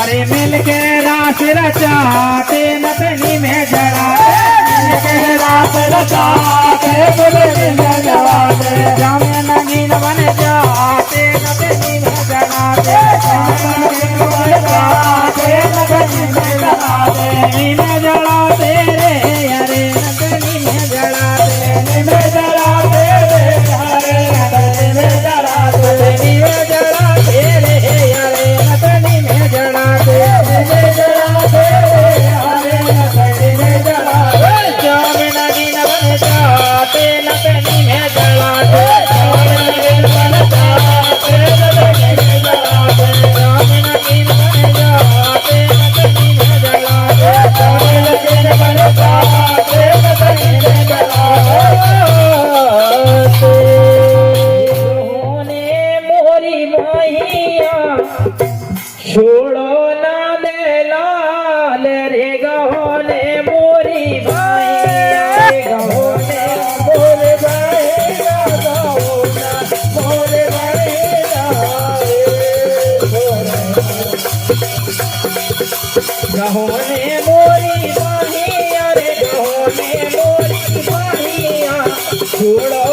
अरे मिलके रास रचाते नतनी में जड़ाते मिलके रास रचाते नतनी में जड़ाते जामे नगीन बन जाते नतनी में जड़ाते नतनी में जड़ाते रे अरे नतनी में जड़ाते में जड़ाते रे अरे नतनी में जड़ाते में जड़ाते रे अरे नतनी में जड़ाते में जड़ाते रे अरे नतनी में जड़ाते जामे नगीन बन जाते नतनी में जड़ाते जामे नगीन बन जाते नतनी में जड़ाते जामे नगीन बन जाते नतनी में जड़ाते जामे नगीन बन जाते नतनी में जड़ाते होने मोरी माहिया छोड़ो ना दे लाल रे गहोने मोरी माहिया रे गहोने मोरे भाईया गहोना मोरे भाईया गहोने मोरी माहिया रे गहोने मोरी माहिया छोड़ो